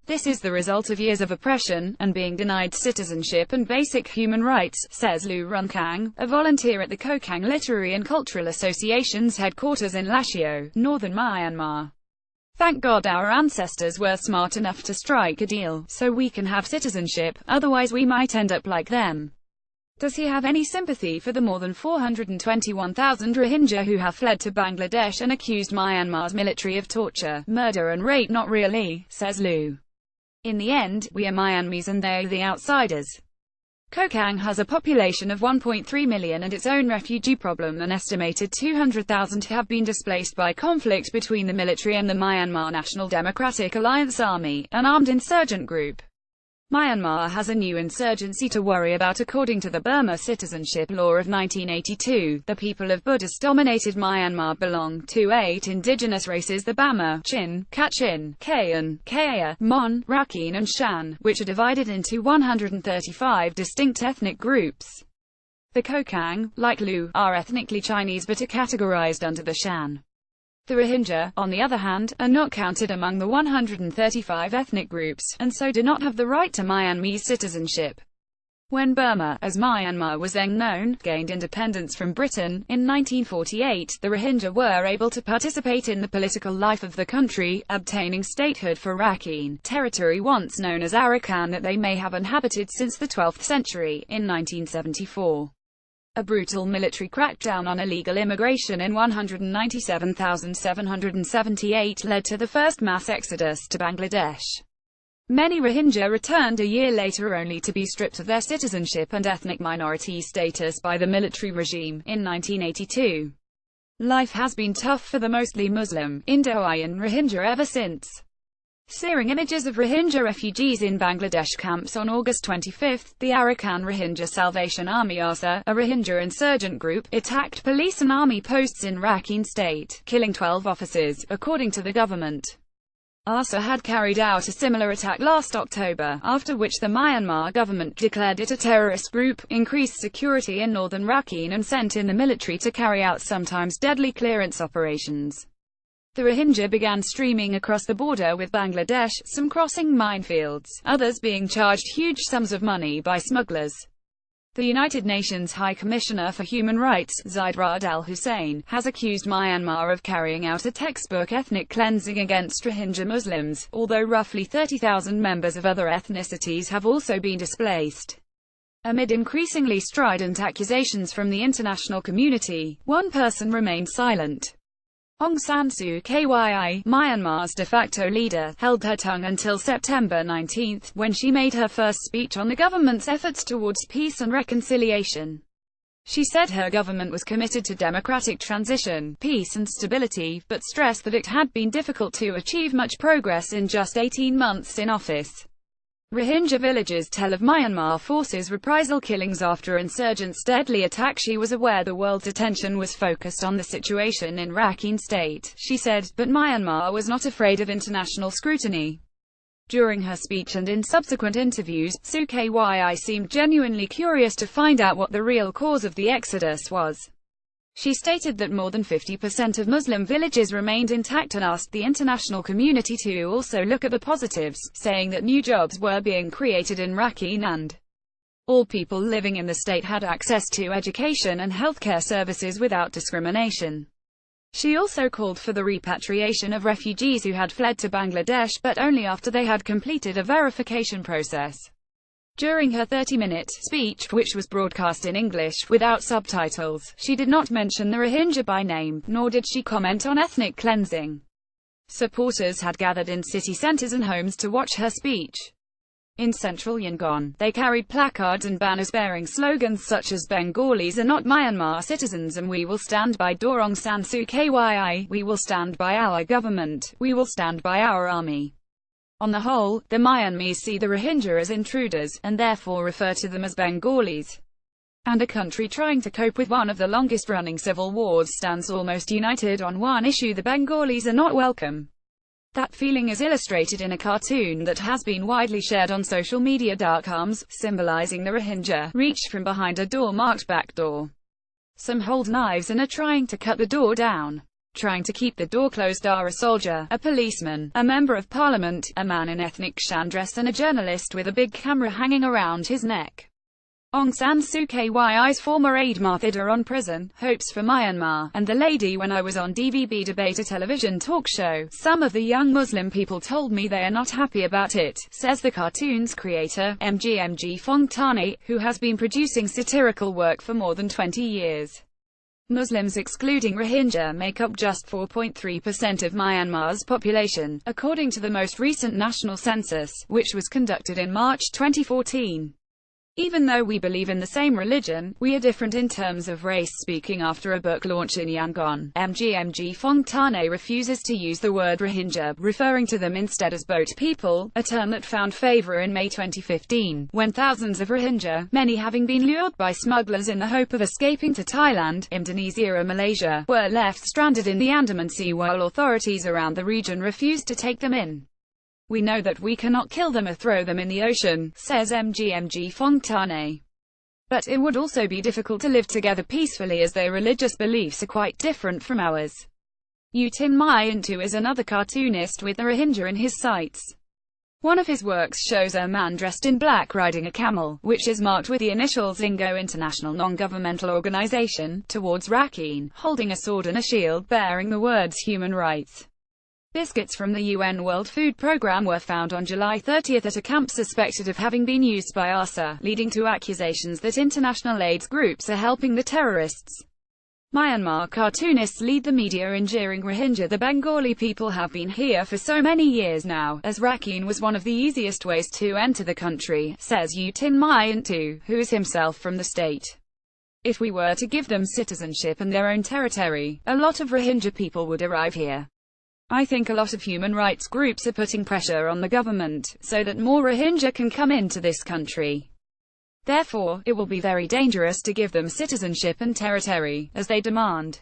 This is the result of years of oppression, and being denied citizenship and basic human rights, says Liu Runcang, a volunteer at the Kokang Literary and Cultural Association's headquarters in Lashio, northern Myanmar. Thank God our ancestors were smart enough to strike a deal, so we can have citizenship, otherwise we might end up like them. Does he have any sympathy for the more than 421,000 Rohingya who have fled to Bangladesh and accused Myanmar's military of torture, murder and rape? Not really, says Liu. In the end, we are Myanmese and they are the outsiders. Kokang has a population of 1.3 million and its own refugee problem. An estimated 200,000 have been displaced by conflict between the military and the Myanmar National Democratic Alliance Army, an armed insurgent group. Myanmar has a new insurgency to worry about. According to the Burma Citizenship Law of 1982, the people of Buddhist-dominated Myanmar belong to 8 indigenous races: the Bamar, Kachin, Kayin, Kayah, Mon, Rakhine and Shan, which are divided into 135 distinct ethnic groups. The Kokang, like Liu, are ethnically Chinese but are categorized under the Shan. The Rohingya, on the other hand, are not counted among the 135 ethnic groups, and so do not have the right to Myanmese citizenship. When Burma, as Myanmar was then known, gained independence from Britain, in 1948, the Rohingya were able to participate in the political life of the country, obtaining statehood for Rakhine, territory once known as Arakan that they may have inhabited since the 12th century, in 1974. A brutal military crackdown on illegal immigration in 197,778 led to the first mass exodus to Bangladesh. Many Rohingya returned a year later only to be stripped of their citizenship and ethnic minority status by the military regime, in 1982. Life has been tough for the mostly Muslim, Indo-Aryan Rohingya ever since. Searing images of Rohingya refugees in Bangladesh camps. On August 25, the Arakan Rohingya Salvation Army (ARSA), a Rohingya insurgent group, attacked police and army posts in Rakhine State, killing 12 officers, according to the government. ARSA had carried out a similar attack last October, after which the Myanmar government declared it a terrorist group, increased security in northern Rakhine and sent in the military to carry out sometimes deadly clearance operations. The Rohingya began streaming across the border with Bangladesh, some crossing minefields, others being charged huge sums of money by smugglers. The United Nations High Commissioner for Human Rights, Zaid Ra'ad al-Hussein, has accused Myanmar of carrying out a textbook ethnic cleansing against Rohingya Muslims, although roughly 30,000 members of other ethnicities have also been displaced. Amid increasingly strident accusations from the international community, one person remained silent. Aung San Suu Kyi, Myanmar's de facto leader, held her tongue until September 19, when she made her first speech on the government's efforts towards peace and reconciliation. She said her government was committed to democratic transition, peace and stability, but stressed that it had been difficult to achieve much progress in just 18 months in office. Rohingya villagers tell of Myanmar forces' reprisal killings after insurgents' deadly attack. She was aware the world's attention was focused on the situation in Rakhine State, she said, but Myanmar was not afraid of international scrutiny. During her speech and in subsequent interviews, Suu Kyi seemed genuinely curious to find out what the real cause of the exodus was. She stated that more than 50% of Muslim villages remained intact and asked the international community to also look at the positives, saying that new jobs were being created in Rakhine and all people living in the state had access to education and healthcare services without discrimination. She also called for the repatriation of refugees who had fled to Bangladesh, but only after they had completed a verification process. During her 30-minute speech, which was broadcast in English, without subtitles, she did not mention the Rohingya by name, nor did she comment on ethnic cleansing. Supporters had gathered in city centers and homes to watch her speech. In central Yangon, they carried placards and banners bearing slogans such as "Bengalis are not Myanmar citizens" and "We will stand by Aung San Suu Kyi," "We will stand by our government," "We will stand by our army." On the whole, the Myanmese see the Rohingya as intruders, and therefore refer to them as Bengalis. And a country trying to cope with one of the longest-running civil wars stands almost united on one issue: the Bengalis are not welcome. That feeling is illustrated in a cartoon that has been widely shared on social media. Dark arms, symbolizing the Rohingya, reach from behind a door marked "back door." Some hold knives and are trying to cut the door down. trying to keep the door closed are a soldier, a policeman, a member of parliament, a man in ethnic Shan dress and a journalist with a big camera hanging around his neck. Aung San Suu Kyi's former aide martyred on prison, hopes for Myanmar, and the lady when I was on DVB debate, a television talk show. Some of the young Muslim people told me they are not happy about it, says the cartoon's creator, MG Fongtane, who has been producing satirical work for more than 20 years. Muslims excluding Rohingya make up just 4.3% of Myanmar's population, according to the most recent national census, which was conducted in March 2014. Even though we believe in the same religion, we are different in terms of race. Speaking after a book launch in Yangon, MG Fongtane refuses to use the word Rohingya, referring to them instead as boat people, a term that found favor in May 2015, when thousands of Rohingya, many having been lured by smugglers in the hope of escaping to Thailand, Indonesia or Malaysia, were left stranded in the Andaman Sea while authorities around the region refused to take them in. We know that we cannot kill them or throw them in the ocean, says MG Fongtane. But it would also be difficult to live together peacefully as their religious beliefs are quite different from ours. U Tin Myantu is another cartoonist with the Rohingya in his sights. One of his works shows a man dressed in black riding a camel, which is marked with the initials INGO International Non-Governmental Organization, towards Rakhine, holding a sword and a shield bearing the words human rights. Biscuits from the UN World Food Programme were found on July 30 at a camp suspected of having been used by ARSA, leading to accusations that international aid groups are helping the terrorists. Myanmar cartoonists lead the media in jeering Rohingya. The Bengali people have been here for so many years now, as Rakhine was one of the easiest ways to enter the country, says U Tin Myantu, who is himself from the state. If we were to give them citizenship and their own territory, a lot of Rohingya people would arrive here. I think a lot of human rights groups are putting pressure on the government, so that more Rohingya can come into this country. Therefore, it will be very dangerous to give them citizenship and territory, as they demand.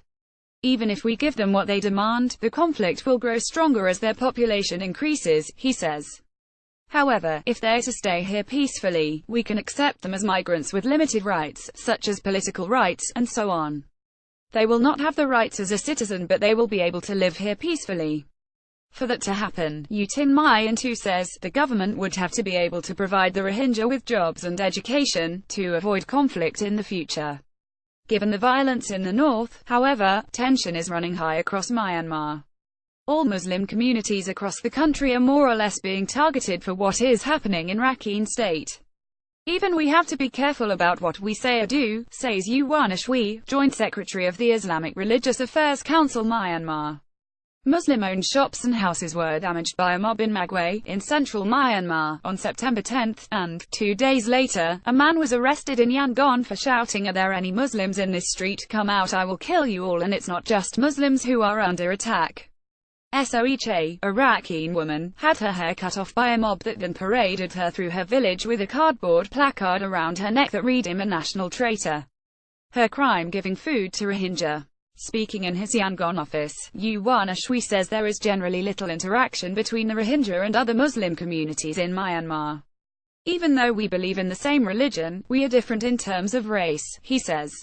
Even if we give them what they demand, the conflict will grow stronger as their population increases, he says. However, if they're to stay here peacefully, we can accept them as migrants with limited rights, such as political rights, and so on. They will not have the rights as a citizen, but they will be able to live here peacefully. For that to happen, U Tin Myantu says, the government would have to be able to provide the Rohingya with jobs and education, to avoid conflict in the future. Given the violence in the north, however, tension is running high across Myanmar. All Muslim communities across the country are more or less being targeted for what is happening in Rakhine State. Even we have to be careful about what we say or do, says Yuan Shui, Joint Secretary of the Islamic Religious Affairs Council Myanmar. Muslim-owned shops and houses were damaged by a mob in Magway, in central Myanmar, on September 10, and, 2 days later, a man was arrested in Yangon for shouting, "Are there any Muslims in this street? Come out, I will kill you all." And it's not just Muslims who are under attack. Soeche, a Rakhine woman, had her hair cut off by a mob that then paraded her through her village with a cardboard placard around her neck that read, "I'm a national traitor." Her crime: giving food to Rohingya. Speaking in his Yangon office, Yuan Shui says there is generally little interaction between the Rohingya and other Muslim communities in Myanmar. Even though we believe in the same religion, we are different in terms of race, he says.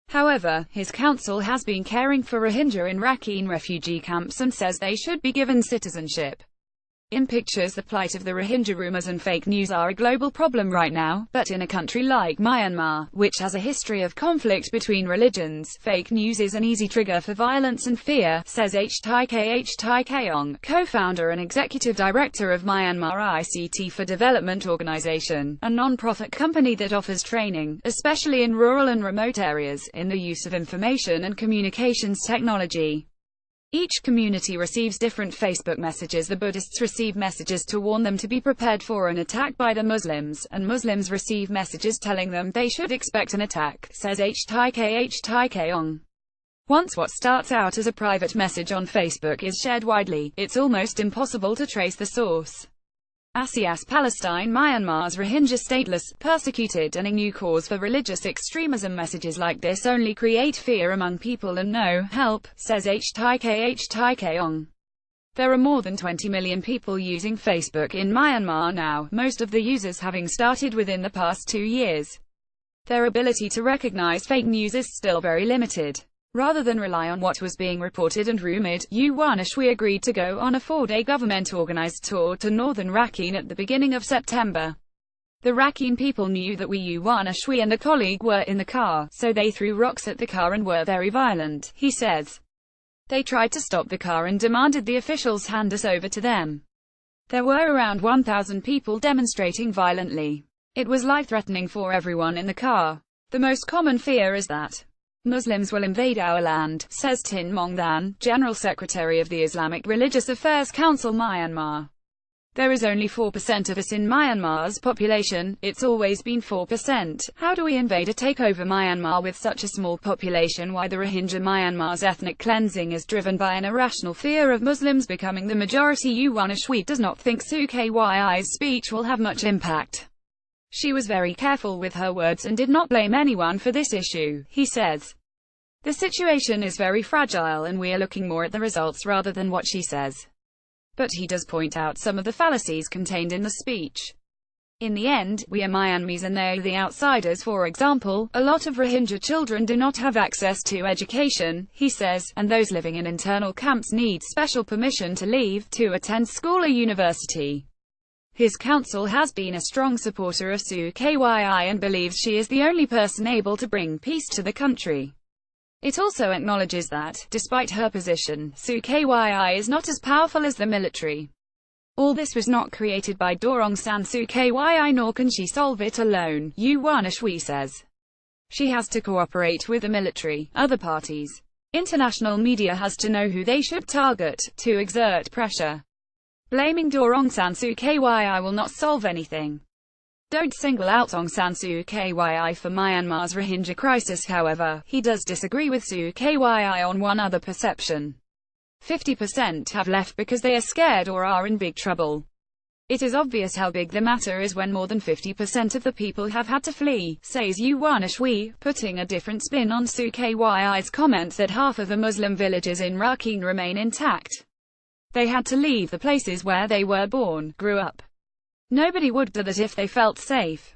However, his council has been caring for Rohingya in Rakhine refugee camps and says they should be given citizenship. In pictures, the plight of the Rohingya. Rumors and fake news are a global problem right now, but in a country like Myanmar, which has a history of conflict between religions, fake news is an easy trigger for violence and fear, says Tai Kayong, co-founder and executive director of Myanmar ICT for Development Organization, a non-profit company that offers training, especially in rural and remote areas, in the use of information and communications technology. Each community receives different Facebook messages. The Buddhists receive messages to warn them to be prepared for an attack by the Muslims, and Muslims receive messages telling them they should expect an attack, says Tai Kayong. Once what starts out as a private message on Facebook is shared widely, it's almost impossible to trace the source. Asias Palestine, Myanmar's Rohingya stateless, persecuted and a new cause for religious extremism. Messages like this only create fear among people and no help, says Tai Kayong. There are more than 20 million people using Facebook in Myanmar now, most of the users having started within the past 2 years. Their ability to recognize fake news is still very limited. Rather than rely on what was being reported and rumored, Liu Runcang agreed to go on a 4-day government-organized tour to northern Rakhine at the beginning of September. The Rakhine people knew that Liu Runcang and a colleague were in the car, so they threw rocks at the car and were very violent, he says. They tried to stop the car and demanded the officials hand us over to them. There were around 1,000 people demonstrating violently. It was life-threatening for everyone in the car. The most common fear is that Muslims will invade our land, says Tin Mongthan, General Secretary of the Islamic Religious Affairs Council Myanmar. There is only 4% of us in Myanmar's population, it's always been 4%. How do we invade or take over Myanmar with such a small population? Why the Rohingya? Myanmar's ethnic cleansing is driven by an irrational fear of Muslims becoming the majority. Liu Runcang does not think Su Kyi's speech will have much impact. She was very careful with her words and did not blame anyone for this issue, he says. The situation is very fragile and we are looking more at the results rather than what she says. But he does point out some of the fallacies contained in the speech. In the end, we are Myanmese and they are the outsiders. For example, a lot of Rohingya children do not have access to education, he says, and those living in internal camps need special permission to leave to attend school or university. His council has been a strong supporter of Su Kyi and believes she is the only person able to bring peace to the country. It also acknowledges that, despite her position, Su Kyi is not as powerful as the military. All this was not created by Aung San Suu Kyi nor can she solve it alone, Liu Runcang says. She has to cooperate with the military, other parties. International media has to know who they should target, to exert pressure. Blaming Aung San Suu Kyi will not solve anything. Don't single out Aung San Suu Kyi for Myanmar's Rohingya crisis. However, he does disagree with Suu Kyi on one other perception. 50% have left because they are scared or are in big trouble. It is obvious how big the matter is when more than 50% of the people have had to flee, says Liu Runcang, putting a different spin on Suu Kyi's comment that half of the Muslim villages in Rakhine remain intact. They had to leave the places where they were born, grew up. Nobody would do that if they felt safe.